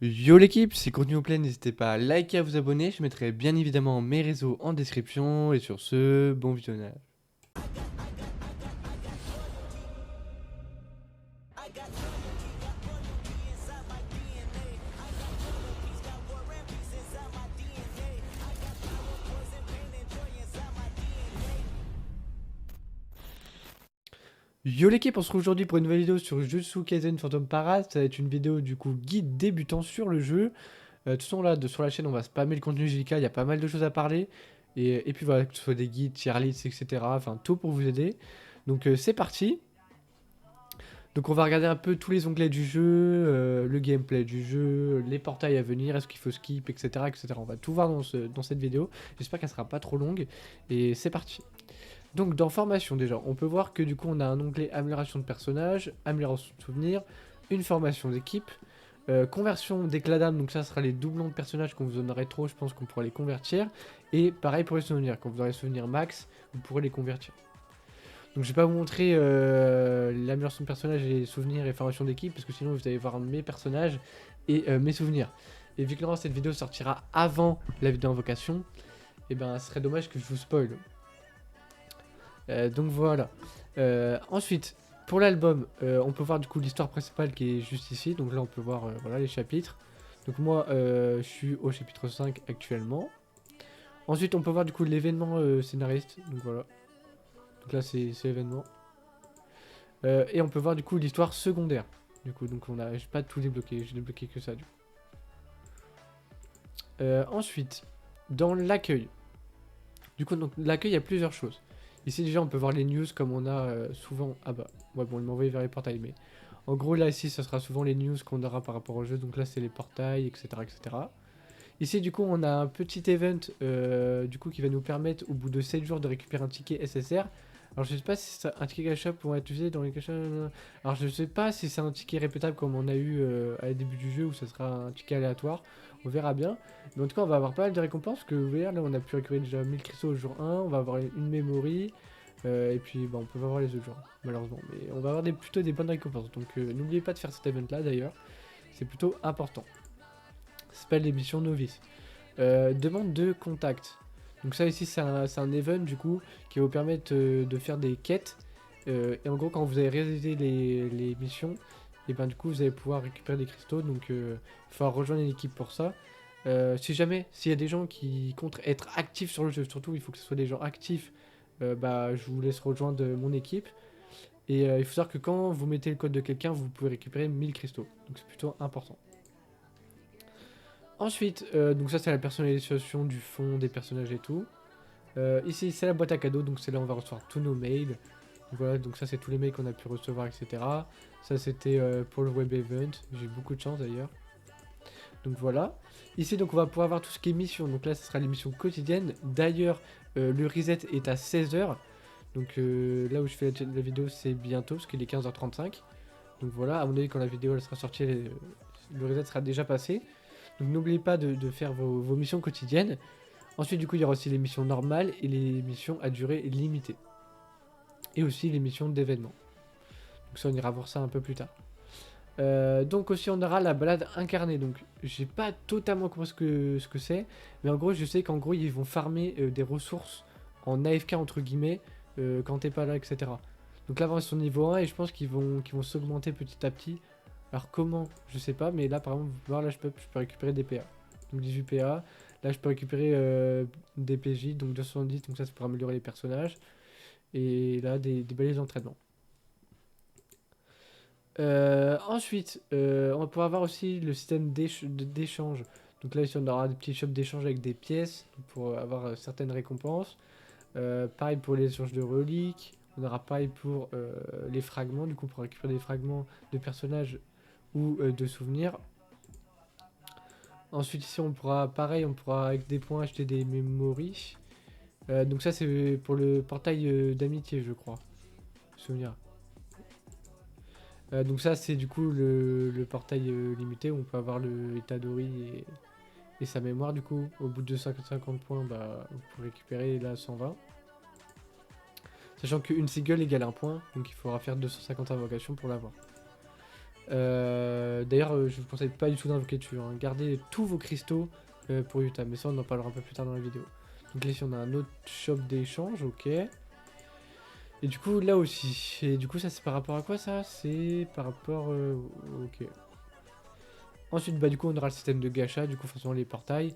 Yo l'équipe, c'est Contenu au Play, n'hésitez pas à liker et à vous abonner, je mettrai bien évidemment mes réseaux en description, et sur ce, bon visionnage. Yo l'équipe, on se retrouve aujourd'hui pour une nouvelle vidéo sur Jujutsu Kaisen Phantom Parade. Ça va être une vidéo du coup guide débutant sur le jeu. De toute façon là, sur la chaîne on va spammer le contenu JK, il y a pas mal de choses à parler. Et puis voilà, que ce soit des guides, tier lists, etc. Enfin tout pour vous aider. Donc c'est parti. Donc on va regarder un peu tous les onglets du jeu, le gameplay du jeu, les portails à venir, est-ce qu'il faut skip, etc., etc. On va tout voir dans cette vidéo. J'espère qu'elle sera pas trop longue. Et c'est parti. Donc dans formation déjà, on peut voir que du coup on a un onglet amélioration de personnage, amélioration de souvenirs, une formation d'équipe, conversion d'éclat d'âme, donc ça sera les doublons de personnages qu'on vous donnerait trop, je pense qu'on pourra les convertir. Et pareil pour les souvenirs, quand vous aurez les souvenirs max, vous pourrez les convertir. Donc je vais pas vous montrer l'amélioration de personnage et les souvenirs et formation d'équipe, parce que sinon vous allez voir mes personnages et mes souvenirs. Et vu que normalement cette vidéo sortira avant la vidéo invocation, et ben ce serait dommage que je vous spoil. Donc voilà. Ensuite, pour l'album, on peut voir du coup l'histoire principale qui est juste ici. Donc là on peut voir voilà, les chapitres. Donc moi je suis au chapitre 5 actuellement. Ensuite on peut voir du coup l'événement scénariste. Donc voilà. Donc là c'est l'événement. Et on peut voir du coup l'histoire secondaire. Du coup, donc on a, j'ai pas tout débloqué, j'ai débloqué que ça du coup. Ensuite, dans l'accueil. Du coup, donc l'accueil, il y a plusieurs choses. Ici déjà, on peut voir les news comme on a souvent. Ah bah, ouais, bon, il m'a envoyé vers les portails, mais en gros là ici, ça sera souvent les news qu'on aura par rapport au jeu. Donc là, c'est les portails, etc., etc. Ici, du coup, on a un petit event du coup qui va nous permettre au bout de 7 jours de récupérer un ticket SSR. Alors, je sais pas si c'est un ticket gacha pour être utilisé dans les gachas. Alors, je sais pas si c'est un ticket répétable comme on a eu à début du jeu ou ça sera un ticket aléatoire. On verra bien. Mais en tout cas, on va avoir pas mal de récompenses. Parce que vous voyez, là, on a pu récupérer déjà 1000 cristaux au jour 1. On va avoir une memory. Et puis, bah, on peut pas avoir les autres jours, malheureusement. Mais on va avoir plutôt des bonnes récompenses. Donc, n'oubliez pas de faire cet event là d'ailleurs. C'est plutôt important. Ça s'appelle les missions novices. Demande de contact. Donc ça ici c'est un event du coup qui va vous permettre de faire des quêtes. Et en gros quand vous avez réalisé les missions, et ben du coup vous allez pouvoir récupérer des cristaux. Donc il faut rejoindre une équipe pour ça. Si jamais, s'il y a des gens qui comptent être actifs sur le jeu, surtout il faut que ce soit des gens actifs, bah je vous laisse rejoindre mon équipe. Et il faut savoir que quand vous mettez le code de quelqu'un, vous pouvez récupérer 1000 cristaux. Donc c'est plutôt important. Ensuite, donc ça c'est la personnalisation du fond des personnages et tout. Ici c'est la boîte à cadeaux, donc c'est là où on va recevoir tous nos mails. Donc, voilà, donc ça c'est tous les mails qu'on a pu recevoir, etc. Ça c'était pour le web event, j'ai eu beaucoup de chance d'ailleurs. Donc voilà. Ici donc on va pouvoir voir tout ce qui est mission, donc là ce sera les missions quotidiennes. D'ailleurs le reset est à 16h. Donc là où je fais la vidéo c'est bientôt, parce qu'il est 15h35. Donc voilà, à mon avis quand la vidéo elle sera sortie, le reset sera déjà passé. Donc n'oubliez pas de faire vos missions quotidiennes. Ensuite, du coup, il y aura aussi les missions normales et les missions à durée limitée. Et aussi les missions d'événements. Donc ça, on ira voir ça un peu plus tard. Donc aussi, on aura la balade incarnée. Donc, j'ai pas totalement compris ce que c'est. Mais en gros, je sais qu'en gros, ils vont farmer des ressources en AFK, entre guillemets, quand t'es pas là, etc. Donc là, ils sont niveau 1 et je pense qu'ils vont s'augmenter petit à petit. Alors comment, je sais pas, mais là par exemple, vous pouvez voir, là je peux récupérer des PA. Donc 18 PA. Là je peux récupérer des PJ, donc 270, donc ça c'est pour améliorer les personnages. Et là des balises d'entraînement. Ensuite, on va pouvoir avoir aussi le système d'échange. Donc là ici on aura des petits shops d'échange avec des pièces pour avoir certaines récompenses. Pareil pour les échanges de reliques. On aura pareil pour les fragments, du coup pour récupérer des fragments de personnages ou de souvenirs. Ensuite ici on pourra, pareil, on pourra avec des points acheter des memories. Donc ça c'est pour le portail d'amitié je crois. Souvenir. Donc ça c'est du coup le portail limité où on peut avoir le Itadori et sa mémoire du coup. Au bout de 250 points bah, vous pouvez récupérer là 120. Sachant qu'une sigil égale un point, donc il faudra faire 250 invocations pour l'avoir. D'ailleurs, je vous conseille pas du tout d'invoquer dessus, hein. Gardez tous vos cristaux pour Utah, mais ça on en parlera un peu plus tard dans la vidéo. Donc là ici on a un autre shop d'échange, ok. Et du coup là aussi, et du coup ça c'est par rapport à quoi ça? C'est par rapport... ok. Ensuite bah du coup on aura le système de gacha, du coup forcément les portails.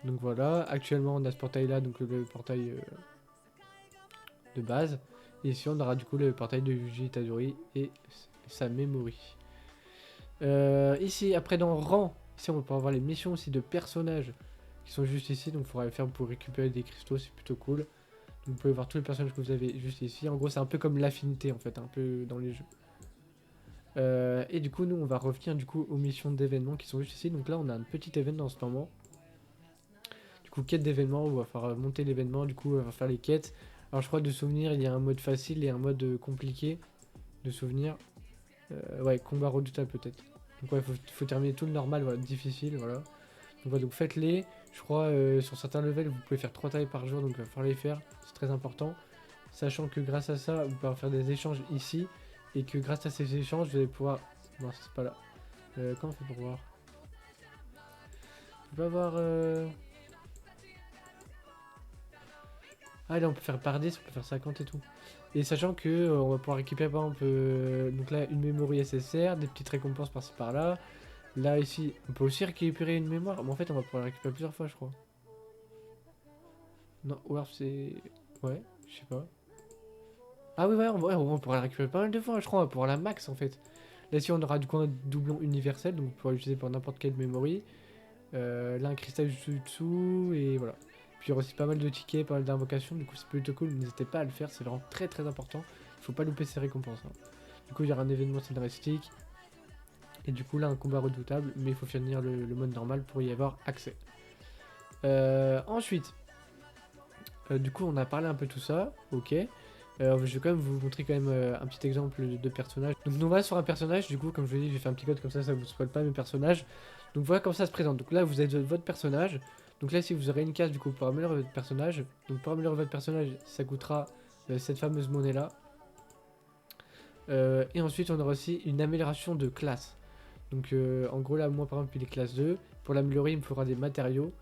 Donc voilà, actuellement on a ce portail là, donc le portail de base. Et ici on aura du coup le portail de Yuji Itadori et sa memory. Ici après dans rang, ici on peut avoir les missions aussi de personnages qui sont juste ici, donc il faudra les faire pour récupérer des cristaux, c'est plutôt cool. Donc vous pouvez voir tous les personnages que vous avez juste ici. En gros c'est un peu comme l'affinité en fait, un peu dans les jeux. Et du coup nous on va revenir du coup aux missions d'événements qui sont juste ici. Donc là on a un petit événement en ce moment. Du coup quête d'événements, on va faire monter l'événement, du coup on va faire les quêtes. Alors je crois de souvenir il y a un mode facile et un mode compliqué de souvenir. Ouais, combat redoutable peut-être. Donc ouais, faut terminer tout le normal, voilà, difficile, voilà. Donc voilà, donc faites-les. Je crois sur certains levels vous pouvez faire 3 tailles par jour, donc il va falloir les faire, c'est très important. Sachant que grâce à ça, vous pouvez faire des échanges ici. Et que grâce à ces échanges, vous allez pouvoir... Non, c'est pas là. Comment on fait pour voir? On peut avoir... Ah là on peut faire par 10, on peut faire 50 et tout. Et sachant que on va pouvoir récupérer par exemple donc là une mémoire SSR, des petites récompenses par-ci par-là. Là ici on peut aussi récupérer une mémoire, mais en fait on va pouvoir la récupérer plusieurs fois je crois. Non, ou alors c'est... Ouais, je sais pas. Ah oui ouais on pourra la récupérer pas mal de fois je crois, on va pouvoir la max en fait. Là ici on aura du coup un doublon universel, donc on pourra l'utiliser pour n'importe quelle mémoire. Là un cristal dessous et voilà. Puis il y aura aussi pas mal de tickets, pas mal d'invocations, du coup c'est plutôt cool, n'hésitez pas à le faire, c'est vraiment très très important. Il faut pas louper ces récompenses. Hein. Du coup il y aura un événement scénaristique, et du coup là un combat redoutable, mais il faut finir le mode normal pour y avoir accès. Ensuite, du coup on a parlé un peu de tout ça, ok. Je vais quand même vous montrer quand même un petit exemple de personnage. Donc nous voilà sur un personnage, du coup comme je vous dis j'ai fait un petit code comme ça vous spoil pas mes personnages. Donc voilà comment ça se présente. Donc là vous avez votre personnage. Donc là si vous aurez une case du coup pour améliorer votre personnage. Donc pour améliorer votre personnage ça coûtera cette fameuse monnaie là. Et ensuite on aura aussi une amélioration de classe. Donc en gros là moi par exemple il est classe 2. Pour l'améliorer il me faudra des matériaux.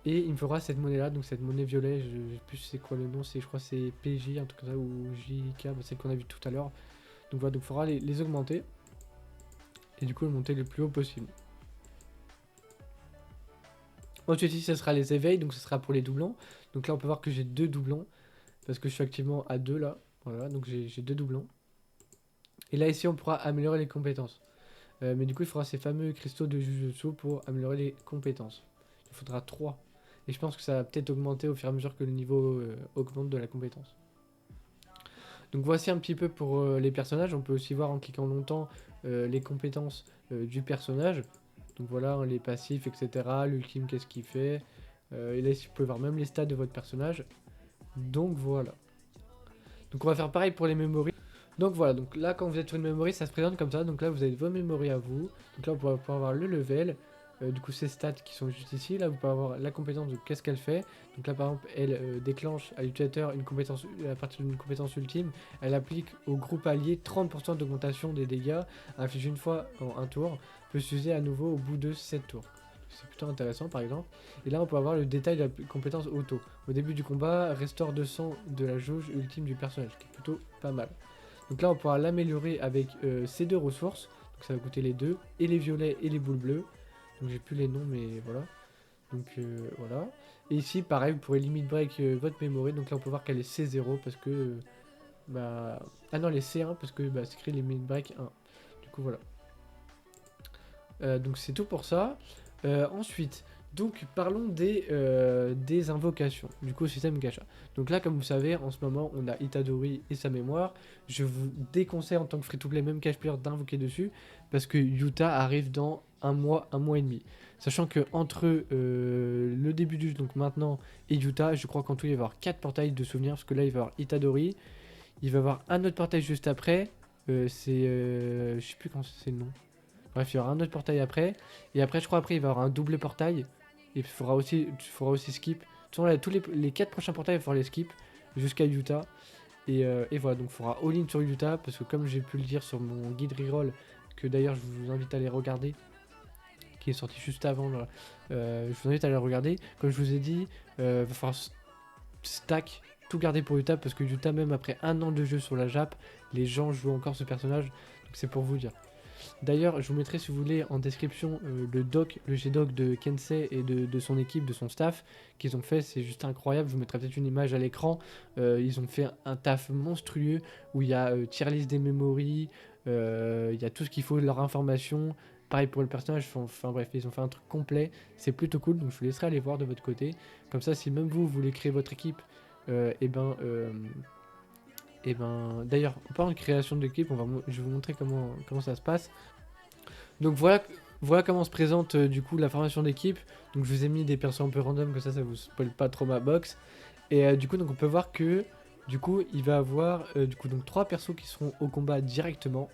Et il me faudra cette monnaie là, donc cette monnaie violet, je sais plus c'est quoi le nom, je crois c'est PJ, un truc comme ça, ou JK, bah, celle qu'on a vu tout à l'heure. Donc voilà, donc il faudra les augmenter. Et du coup le monter le plus haut possible. Ensuite ici ce sera les éveils, donc ce sera pour les doublons. Donc là on peut voir que j'ai 2 doublons, parce que je suis activement à 2 là. Voilà, donc j'ai 2 doublons. Et là ici on pourra améliorer les compétences. Mais du coup il faudra ces fameux cristaux de Jujutsu pour améliorer les compétences. Il faudra 3. Et je pense que ça va peut-être augmenter au fur et à mesure que le niveau augmente de la compétence. Donc voici un petit peu pour les personnages. On peut aussi voir en cliquant longtemps les compétences du personnage. Donc voilà, hein, les passifs, etc. L'ultime, qu'est-ce qu'il fait. Et là, ici, vous pouvez voir même les stats de votre personnage. Donc voilà. Donc on va faire pareil pour les memories. Donc voilà, donc là quand vous êtes sur une memory, ça se présente comme ça. Donc là vous avez vos memories à vous. Donc là vous pouvez avoir le level. Du coup ces stats qui sont juste ici. Là vous pouvez avoir la compétence de qu'est-ce qu'elle fait. Donc là par exemple elle déclenche à l'utilisateur une compétence à partir d'une compétence ultime. Elle applique au groupe allié 30% d'augmentation des dégâts. Inflige une fois en un tour. Peut s'user à nouveau au bout de 7 tours. C'est plutôt intéressant par exemple. Et là on peut avoir le détail de la compétence auto. Au début du combat, restaure 200 de la jauge ultime du personnage. Qui est plutôt pas mal. Donc là on pourra l'améliorer avec ces 2 ressources. Donc ça va coûter les 2. Et les violets et les boules bleues. Donc j'ai plus les noms mais voilà. Donc voilà. Et ici pareil vous pourrez limit break votre memory. Donc là on peut voir qu'elle est C0 parce que... bah... Ah non elle est C1 parce que bah, c'est écrit limit break 1. Du coup voilà. Donc c'est tout pour ça. Ensuite, donc parlons des invocations, du coup système gacha. Donc là, comme vous savez, en ce moment, on a Itadori et sa mémoire. Je vous déconseille en tant que free-to-play, même cash player, d'invoquer dessus, parce que Yuta arrive dans un mois et demi. Sachant que entre le début du jeu, donc maintenant, et Yuta, je crois qu'en tout, il va y avoir 4 portails de souvenirs, parce que là, il va y avoir Itadori, il va y avoir un autre portail juste après, je sais plus quand c'est le nom. Bref, il y aura un autre portail après. Et après, je crois, après, il va y avoir un double portail. Et il faudra aussi skip. De toute façon, là, tous les 4 prochains portails, il va falloir les skip. Jusqu'à Utah. Et voilà, donc il faudra all-in sur Utah. Parce que comme j'ai pu le dire sur mon guide reroll, que d'ailleurs je vous invite à aller regarder, qui est sorti juste avant. Là. Je vous invite à aller regarder. Comme je vous ai dit, va falloir stack, tout garder pour Utah, parce que Utah, même après 1 an de jeu sur la Jap, les gens jouent encore ce personnage, donc c'est pour vous dire. D'ailleurs, je vous mettrai, si vous voulez, en description le G-Doc de Kensei et de son équipe, de son staff, qu'ils ont fait. C'est juste incroyable. Je vous mettrai peut-être une image à l'écran. Ils ont fait un taf monstrueux où il y a tier list des memories, il y a tout ce qu'il faut, leur information. Pareil pour le personnage. Enfin bref, ils ont fait un truc complet. C'est plutôt cool. Donc je vous laisserai aller voir de votre côté. Comme ça, si même vous voulez créer votre équipe, d'ailleurs, en parlant de création d'équipe, je vais vous montrer comment ça se passe. Donc voilà comment se présente du coup la formation d'équipe. Donc je vous ai mis des persos un peu random, que ça vous spoil pas trop ma box. Et du coup, donc on peut voir que du coup il va avoir du coup donc 3 persos qui seront au combat directement.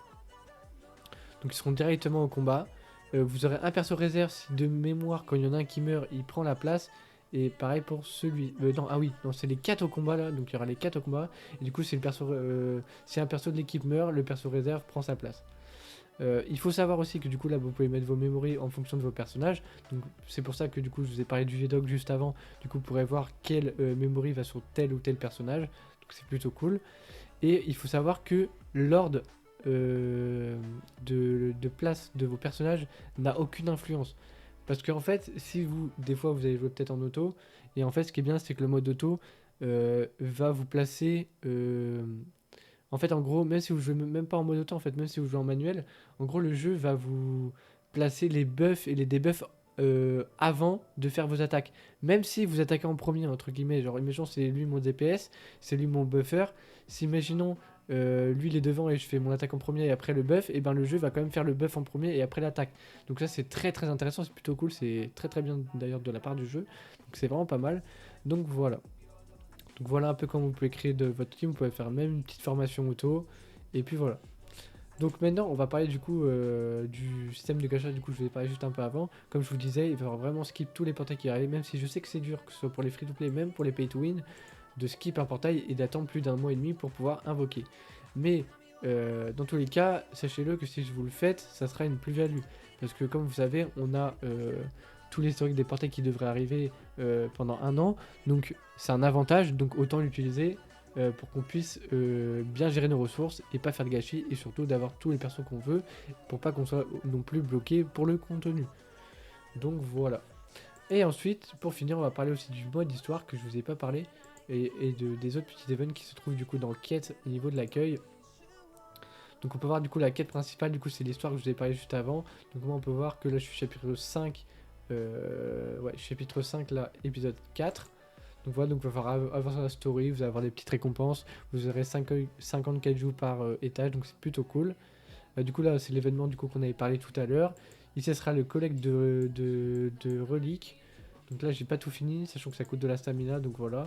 Donc ils seront directement au combat. Vous aurez un perso réserve si de mémoire, quand il y en a un qui meurt, il prend la place. Et pareil pour celui. Non, ah oui, non, c'est les 4 au combat là. Donc il y aura les 4 au combat. Et du coup, si un perso de l'équipe meurt, le perso réserve prend sa place. Il faut savoir aussi que du coup là vous pouvez mettre vos memories en fonction de vos personnages. Donc c'est pour ça que du coup je vous ai parlé du G-Doc juste avant. Du coup vous pourrez voir quelle memory va sur tel ou tel personnage. Donc c'est plutôt cool. Et il faut savoir que l'ordre de place de vos personnages n'a aucune influence. Parce qu'en fait, si des fois vous allez jouer peut-être en auto, et en fait ce qui est bien c'est que le mode auto va vous placer... en fait, en gros, même si vous jouez même pas en mode auto, en fait, même si vous jouez en manuel, en gros, le jeu va vous placer les buffs et les debuffs avant de faire vos attaques. Même si vous attaquez en premier, entre guillemets, genre, imaginons c'est lui mon DPS, c'est lui mon buffer. Si, imaginons, lui il est devant et je fais mon attaque en premier et après le buff, et ben le jeu va quand même faire le buff en premier et après l'attaque. Donc ça, c'est très très intéressant, c'est plutôt cool, c'est très très bien d'ailleurs de la part du jeu. Donc c'est vraiment pas mal. Donc voilà. Donc voilà un peu comment vous pouvez créer de votre team, vous pouvez faire même une petite formation auto, et puis voilà. Donc maintenant on va parler du coup du système de gacha, du coup je vous ai parlé juste un peu avant. Comme je vous disais, il va falloir vraiment skip tous les portails qui arrivent, même si je sais que c'est dur, que ce soit pour les free to play, même pour les pay to win, de skip un portail et d'attendre plus d'1 mois et demi pour pouvoir invoquer. Mais dans tous les cas, sachez-le que si vous le faites, ça sera une plus-value. Parce que comme vous savez, on a tous les historiques des portails qui devraient arriver pendant 1 an. Donc c'est un avantage, donc autant l'utiliser pour qu'on puisse bien gérer nos ressources et pas faire de gâchis. Et surtout d'avoir tous les persos qu'on veut pour pas qu'on soit non plus bloqué pour le contenu. Donc voilà. Et ensuite, pour finir, on va parler aussi du mode histoire que je vous ai pas parlé. Et des autres petits events qui se trouvent du coup dans le quête au niveau de l'accueil. Donc on peut voir du coup la quête principale, du coup c'est l'histoire que je vous ai parlé juste avant. Donc moi on peut voir que là je suis chapitre 5, chapitre 5 là, épisode 4. Donc voilà, donc il va falloir avancer la story, vous allez avoir des petites récompenses, vous aurez 54 jours par étage, donc c'est plutôt cool. Du coup là c'est l'événement du coup qu'on avait parlé tout à l'heure. Ici ce sera le collecte de reliques. Donc là j'ai pas tout fini, sachant que ça coûte de la stamina, donc voilà.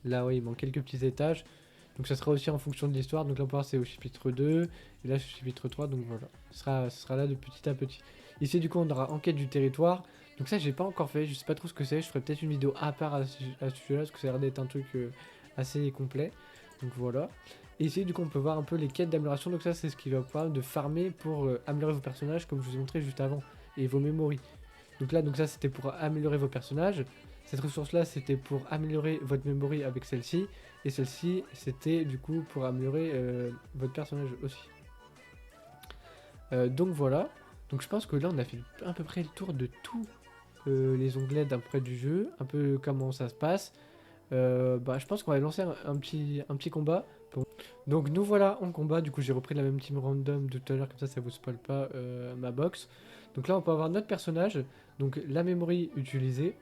Là ouais il manque quelques petits étages. Donc ça sera aussi en fonction de l'histoire. Donc là on peut voir c'est au chapitre 2. Et là c'est au chapitre 3. Donc voilà. Ce sera là de petit à petit. Ici du coup on aura enquête du territoire. Donc ça j'ai pas encore fait. Je sais pas trop ce que c'est. Je ferai peut-être une vidéo à part à ce sujet-là. Parce que ça a l'air d'être un truc assez complet. Donc voilà. Et ici du coup on peut voir un peu les quêtes d'amélioration. Donc ça c'est ce qui va vous permettre de farmer pour améliorer vos personnages. Comme je vous ai montré juste avant. Et vos memories. Donc ça c'était pour améliorer vos personnages. Cette ressource-là, c'était pour améliorer votre memory avec celle-ci. Et celle-ci, c'était du coup pour améliorer votre personnage aussi. Donc voilà. Donc je pense que là, on a fait à peu près le tour de tous les onglets d'un près du jeu. Un peu comment ça se passe. Je pense qu'on va lancer un petit combat. Donc nous voilà en combat. Du coup, j'ai repris la même team random de tout à l'heure. Comme ça vous spoil pas ma box. Donc là, on peut avoir notre personnage. Donc la memory utilisée.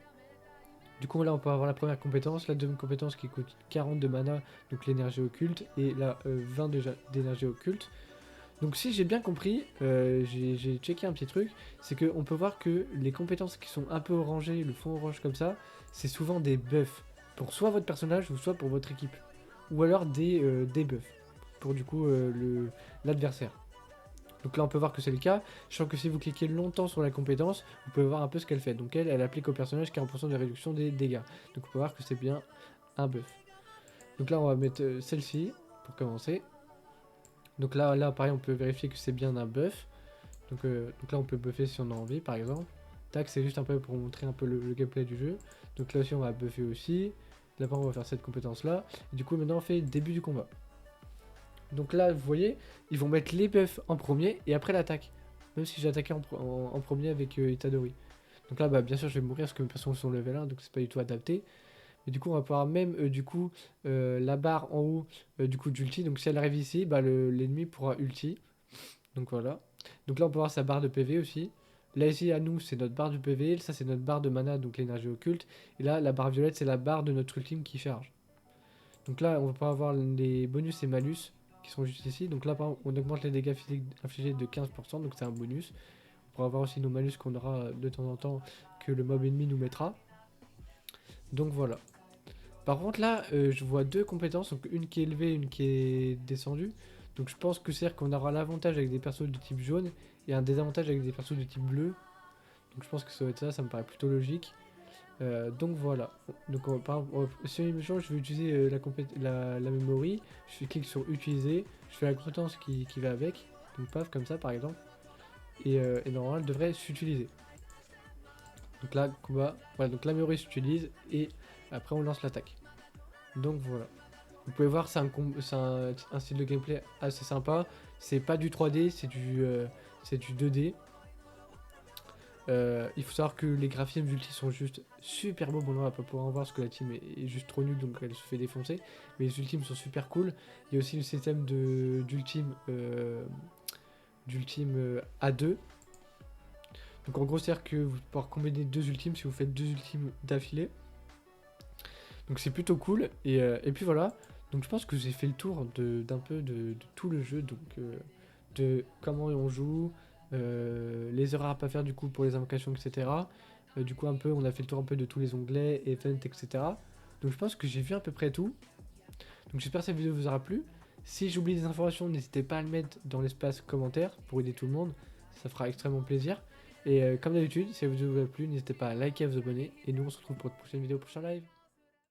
Du coup là on peut avoir la première compétence, la deuxième compétence qui coûte 40 de mana, donc l'énergie occulte, et la 20 d'énergie occulte. Donc si j'ai bien compris, j'ai checké un petit truc, c'est qu'on peut voir que les compétences qui sont un peu orangées, le fond orange comme ça, c'est souvent des buffs, pour soit votre personnage ou soit pour votre équipe. Ou alors des buffs, pour du coup l'adversaire. Donc là on peut voir que c'est le cas, sachant que si vous cliquez longtemps sur la compétence, vous pouvez voir un peu ce qu'elle fait. Donc elle applique au personnage 40% de réduction des dégâts. Donc on peut voir que c'est bien un buff. Donc là on va mettre celle-ci pour commencer. Donc là pareil, on peut vérifier que c'est bien un buff. Donc là, on peut buffer si on a envie, par exemple. Tac, c'est juste un peu pour montrer un peu le gameplay du jeu. Donc là aussi, on va buffer aussi. Là-bas, on va faire cette compétence-là. Du coup, maintenant, on fait début du combat. Donc là, vous voyez, ils vont mettre les buffs en premier et après l'attaque. Même si j'ai attaqué en premier avec Itadori. Donc là, bah, bien sûr, je vais mourir parce que mes personnages sont level 1, donc c'est pas du tout adapté. Mais du coup, on va pouvoir même, la barre en haut, du coup, d'ulti. Donc si elle arrive ici, bah, l'ennemi pourra ulti. Donc voilà. Donc là, on peut voir sa barre de PV aussi. Là, ici, à nous, c'est notre barre du PV. Ça, c'est notre barre de mana, donc l'énergie occulte. Et là, la barre violette, c'est la barre de notre ultime qui charge. Donc là, on va pouvoir avoir les bonus et malus qui sont juste ici. Donc là, par exemple, on augmente les dégâts physiques infligés de 15%, donc c'est un bonus. On pourra avoir aussi nos malus qu'on aura de temps en temps que le mob ennemi nous mettra. Donc voilà. Par contre là, je vois deux compétences, donc une qui est élevée, une qui est descendue. Donc je pense que c'est-à-dire qu'on aura l'avantage avec des persos de type jaune et un désavantage avec des persos de type bleu. Donc je pense que ça va être ça, ça me paraît plutôt logique. Donc voilà. Donc si je vais utiliser la memory, je clique sur utiliser, je fais la compétence qui va avec, donc paf comme ça par exemple, et normalement elle devrait s'utiliser. Donc là, combat, voilà, donc la memory s'utilise et après on lance l'attaque. Donc voilà. Vous pouvez voir, c'est un style de gameplay assez sympa. C'est pas du 3D, c'est du 2D. Il faut savoir que les graphismes d'ulti sont juste super beaux. Bon, là, on va pas pouvoir en voir parce que la team est juste trop nulle, donc elle se fait défoncer. Mais les ultimes sont super cool. Il y a aussi le système d'ultime A2. Donc en gros, c'est-à-dire que vous pouvez pouvoir combiner deux ultimes si vous faites deux ultimes d'affilée. Donc c'est plutôt cool. Et puis voilà. Donc je pense que j'ai fait le tour d'un peu de tout le jeu. Donc de comment on joue, les erreurs à pas faire du coup pour les invocations, etc. Du coup un peu, on a fait le tour un peu de tous les onglets, event, etc. Donc je pense que j'ai vu à peu près tout. Donc j'espère que cette vidéo vous aura plu. Si j'oublie des informations, n'hésitez pas à le mettre dans l'espace commentaire pour aider tout le monde. Ça fera extrêmement plaisir. Et comme d'habitude, si la vidéo vous a plu, n'hésitez pas à liker et à vous abonner. Et nous on se retrouve pour une prochaine vidéo, prochain live.